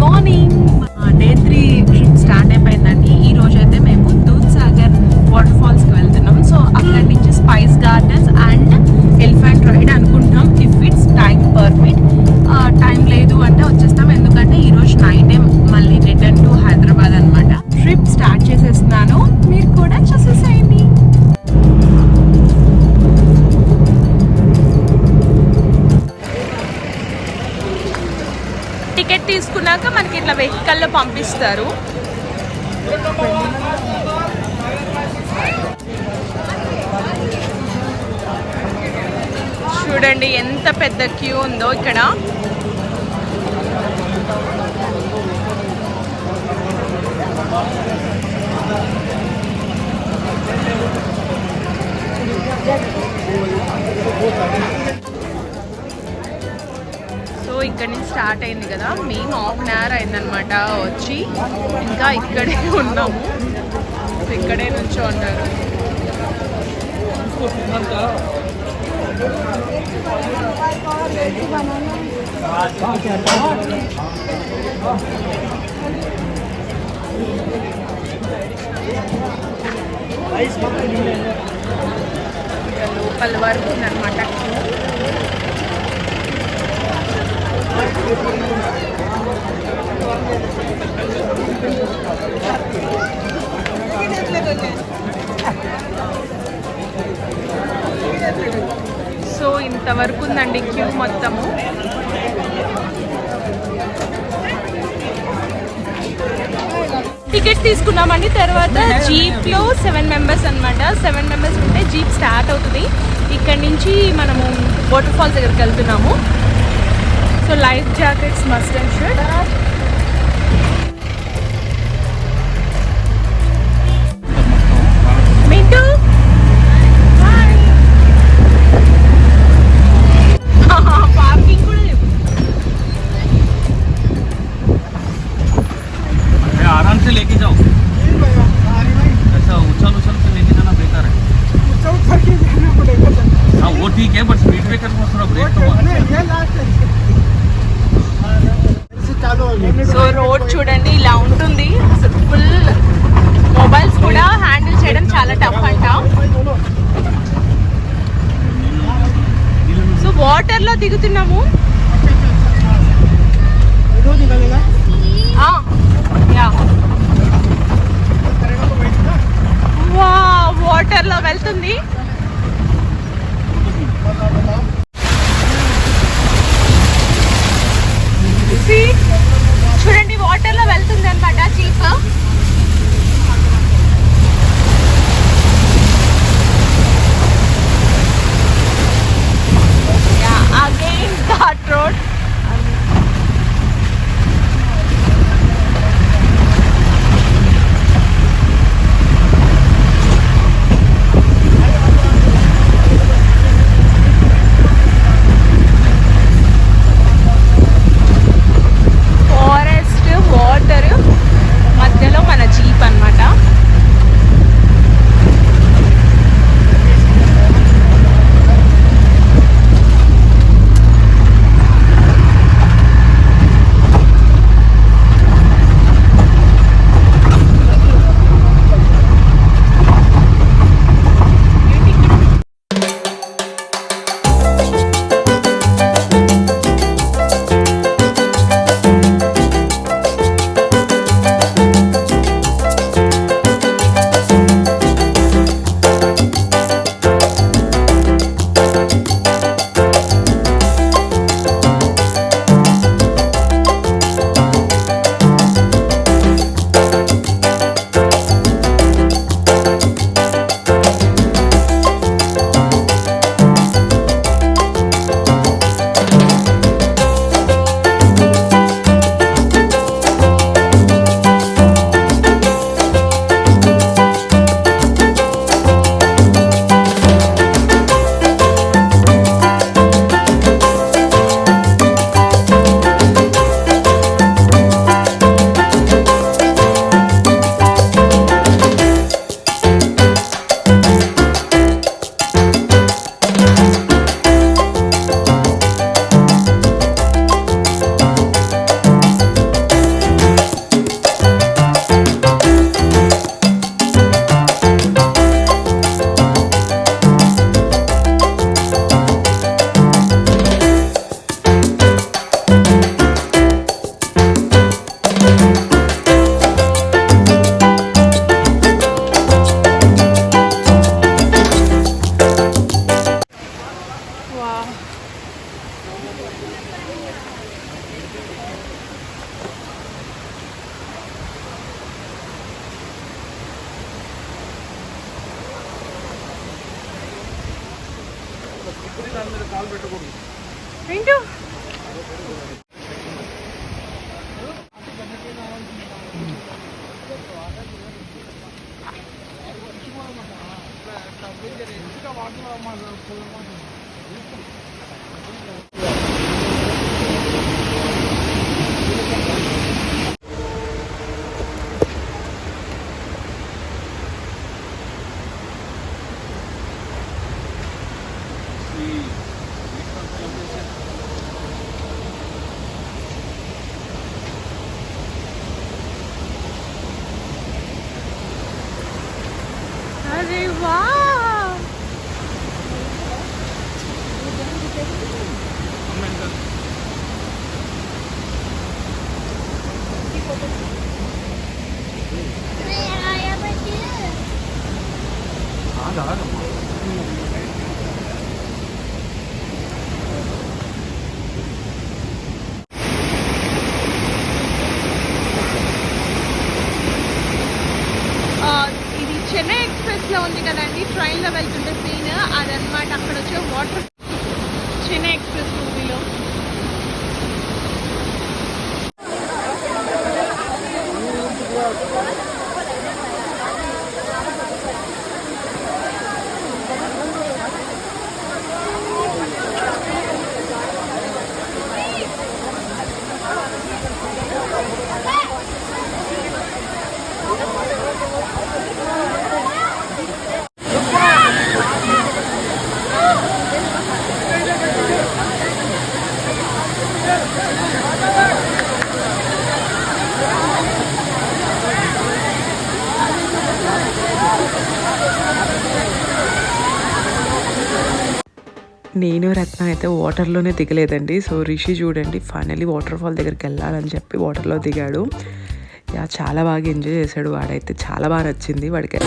Morning. Day 3 trip start అయిపోయిందండి. ఈ రోజు అయితే మేము దూద్సాగర్ వాటర్ ఫాల్స్కి వెళ్తున్నాం. సో అక్కడి నుంచి spice gardens and elephant ride అనుకుంటున్నాం, if it's time permit. Time లేదు అంటే వచ్చేస్తాం, ఎందుకంటే ఈరోజు నైటే మళ్ళీ రిటర్న్ టు హైదరాబాద్ అనమాట. ట్రిప్ స్టార్ట్ చేసేస్తున్నాను, మీరు కూడా చూసేసేయండి. టికెట్ తీసుకున్నాక మనకి ఇట్లా వెహికల్లో పంపిస్తారు. చూడండి ఎంత పెద్ద క్యూ ఉందో ఇక్కడ. సో ఇక్కడ నుంచి స్టార్ట్ అయింది కదా, మేము ½ an hour అయిందనమాట వచ్చి. ఇంకా ఇక్కడే ఉన్నాము, ఇక్కడే నుంచి ఉన్నారు. లోపల వరకు ఉందన్నమాట. సో ఇంతవరకు ఉందండి క్యూ మొత్తము. టికెట్స్ తీసుకున్నామండి. తర్వాత జీప్లో 7 members అనమాట. 7 members ఉంటే జీప్ స్టార్ట్ అవుతుంది. ఇక్కడ నుంచి మనము వాటర్ ఫాల్స్ దగ్గరికి వెళ్తున్నాము. So life jackets must and should. Mintu parking కూడా లేవు. आराम से लेके जाओ, ऐसा उछल उछल के लेके जाना बेकार है. हाँ वो ठीक है, बट स्पीड ब्रेकर में थोड़ा ब्रेक तो సో రోడ్ చూడండి ఇలా ఉంటుంది. ఫుల్ మొబైల్స్ కూడా హ్యాండిల్ చేయడం చాలా టఫ్ అంట. సో వాటర్ లో దిగుతున్నాము. వాటర్ లో వెళ్తుంది. చూడండి వాటర్ లో వెళ్తుంది అనమాట జీప్. Again ghat road. మధ్యలో ఏంటో అరే వా ఇది చెన్నై ఎక్స్ప్రెస్ లో ఉంది కదండి, ట్రైన్ లో వెళ్తుంటే సీన్ అదనమాట. అక్కడ వచ్చే వాటర్ చెన్నై ఎక్స్ప్రెస్ మూవీలో. నేను రత్న అయితే వాటర్లోనే దిగలేదండి. సో రిషి చూడండి ఫైనలీ వాటర్ ఫాల్ దగ్గరికి వెళ్ళాలని చెప్పి వాటర్లో దిగాడు. యా చాలా బాగా ఎంజాయ్ చేశాడు వాడైతే, చాలా బాగా నచ్చింది వాడికి.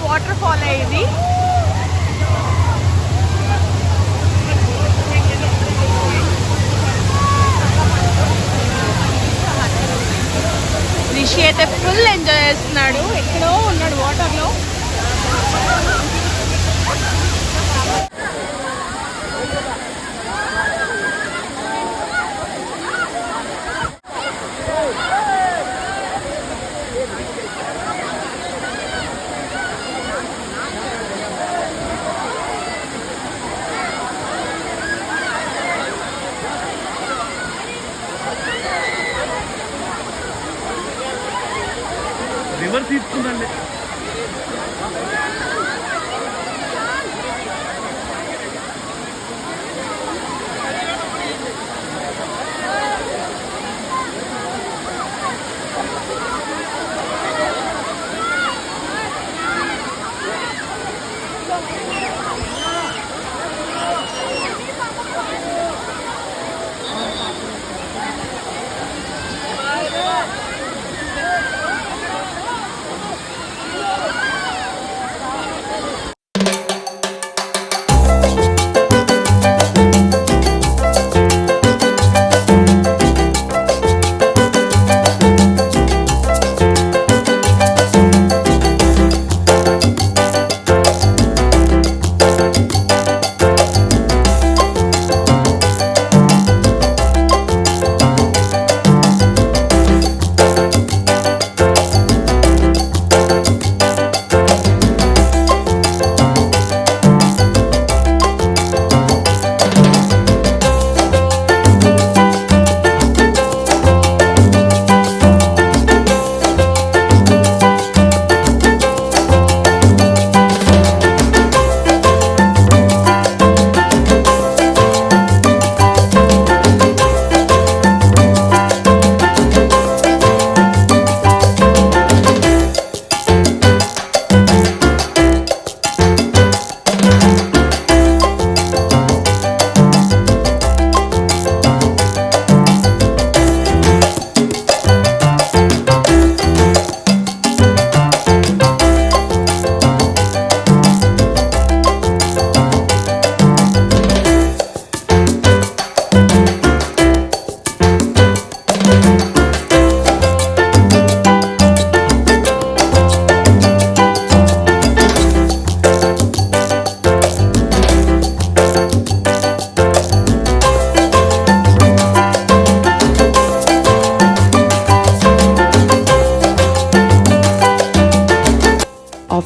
వాటర్ ఫాల్ ఇది. రిషి అయితే ఫుల్ ఎంజాయ్ చేస్తున్నాడు, ఎక్కడో ఉన్నాడు వాటర్లో. రివర్స్ తీసుకుందండి.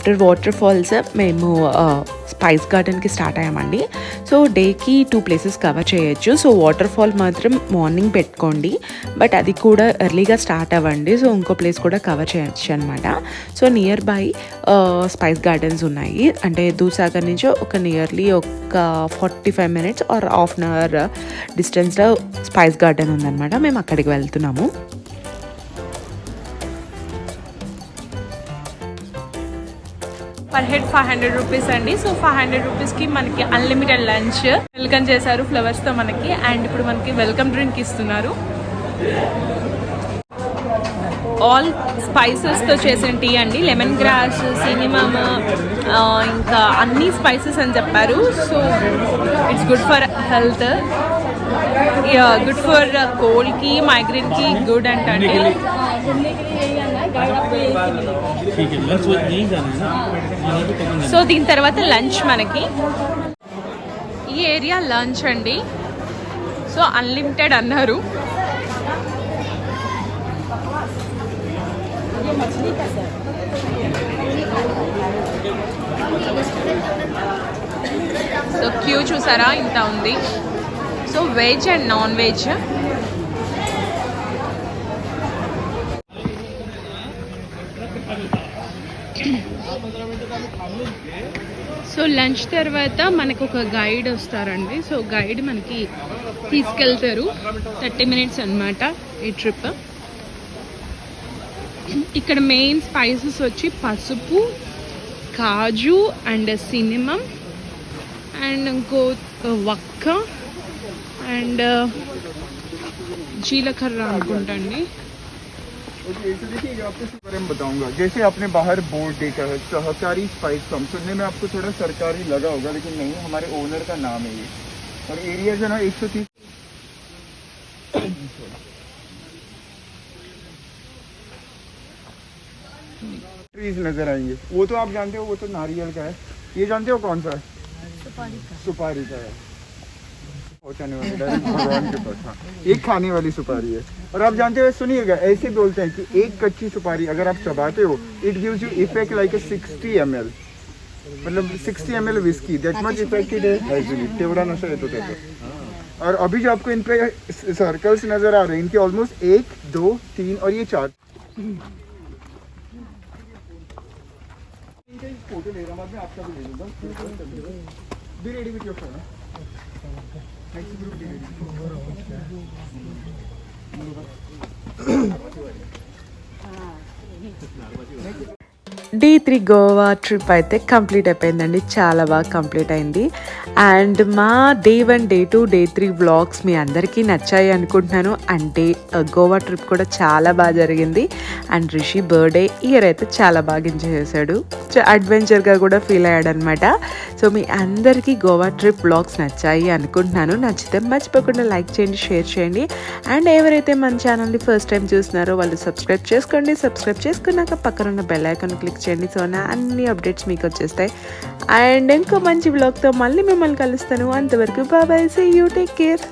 ఆఫ్టర్ వాటర్ ఫాల్స్ మేము స్పైస్ గార్డెన్కి స్టార్ట్ అయ్యామండి. సో డేకి 2 ప్లేసెస్ కవర్ చేయొచ్చు. సో వాటర్ ఫాల్ మాత్రం మార్నింగ్ పెట్టుకోండి, బట్ అది కూడా ఎర్లీగా స్టార్ట్ అవ్వండి. సో ఇంకో ప్లేస్ కూడా కవర్ చేయొచ్చు అనమాట. So near by spice gardens ఉన్నాయి. అంటే దూద్సాగర్ నుంచి ఒక నియర్లీ ఒక 45 minutes or half an hour డిస్టెన్స్లో స్పైస్ గార్డెన్ ఉందన్నమాట. మేము అక్కడికి వెళ్తున్నాము. పర్ హెడ్ 500 రూపీస్ అండి. సో 500 రూపీస్కి మనకి అన్లిమిటెడ్ లంచ్ వెల్కమ్ చేశారు ఫ్లవర్స్తో మనకి. అండ్ ఇప్పుడు మనకి వెల్కమ్ డ్రింక్ ఇస్తున్నారు. ఆల్ స్పైసెస్తో చేసిన టీ అండి. లెమన్ గ్రాస్, సినిమమ్, ఇంకా అన్ని స్పైసెస్ అని చెప్పారు. So it's good for health, good for కోల్డ్కి, మైగ్రేన్కి గుడ్ అంటండి. సో దీని తర్వాత లంచ్ మనకి ఈ ఏరియా లంచ్ అండి. సో అన్లిమిటెడ్ అన్నారు. సో క్యూ చూసారా ఇంత ఉంది. So veg and non veg. So lunch తర్వాత మనకు ఒక గైడ్ వస్తారండి. సో గైడ్ మనకి తీసుకెళ్తారు. 30 minutes అన్నమాట ఈ ట్రిప్. ఇక్కడ మెయిన్ స్పైసెస్ వచ్చి పసుపు, కాజు అండ్ సినిమమ్ అండ్ ఇంకో వక్క అండ్ జీలకర్ర అనుకుంటండి. देखिए ये आपको इसके बारे में बताऊंगा. जैसे आपने बाहर बोर्ड देखा है सहकारी स्पाइस फार्म, सुनने में आपको थोड़ा सरकारी लगा होगा, लेकिन नहीं, हमारे ओनर का नाम है ये. और एरिया जो है ना 130 ट्रीज नजर आएंगे. वो तो आप जानते हो, वो तो नारियल का है. ये जानते हो कौन सा है? सुपारी का है. पहुंचाने वाली डायरेक्ट भगवान के पास. हाँ, एक खाने वाली सुपारी है. और आप जानते हो, सुनिएगा, ऐसे बोलते हैं कि एक कच्ची सुपारी अगर आप चबाते हो, it gives you effect like a 60 ml. मतलब 60 ml whisky, that much affected है एक्चुअली. तेवड़ा नशा है तो कहते. और अभी जो आपको इन पे सर्कल्स नजर आ रहे हैं, इनके ऑलमोस्ट 1, 2, 3 और ये 4 फोटो ले रहा हूँ. मैं आपका भी ले लूँगा. Be ready with your phone. Next group be ready. Day 3 Goa trip అయితే కంప్లీట్ అయిపోయిందండి. చాలా బాగా కంప్లీట్ అయింది. అండ్ మా Day 1, Day 2, Day 3 వ్లాగ్స్ మీ అందరికీ నచ్చాయి అనుకుంటున్నాను. అండ్ గోవా ట్రిప్ కూడా చాలా బాగా జరిగింది. అండ్ రిషి బర్త్డే ఇయర్ అయితే చాలా బాగా ఎంజాయ్ చేశాడు. అడ్వెంచర్గా కూడా ఫీల్ అయ్యాడు అనమాట. సో మీ అందరికీ గోవా ట్రిప్ వ్లాగ్స్ నచ్చాయి అనుకుంటున్నాను. నచ్చితే మర్చిపోకుండా లైక్ చేయండి, షేర్ చేయండి. అండ్ ఎవరైతే మన ఛానల్ని ఫస్ట్ టైం చూస్తున్నారో వాళ్ళు సబ్స్క్రైబ్ చేసుకోండి. సబ్స్క్రైబ్ చేసుకున్నాక పక్కన ఉన్న బెల్ ఐకాన్ క్లిక్ చేయండి. సో నా అన్ని అప్డేట్స్ మీకు వచ్చేస్తాయి. అండ్ ఇంకో మంచి వ్లాగ్తో మళ్ళీ మిమ్మల్ని కలుస్తాను. అంతవరకు bye, see you, take care.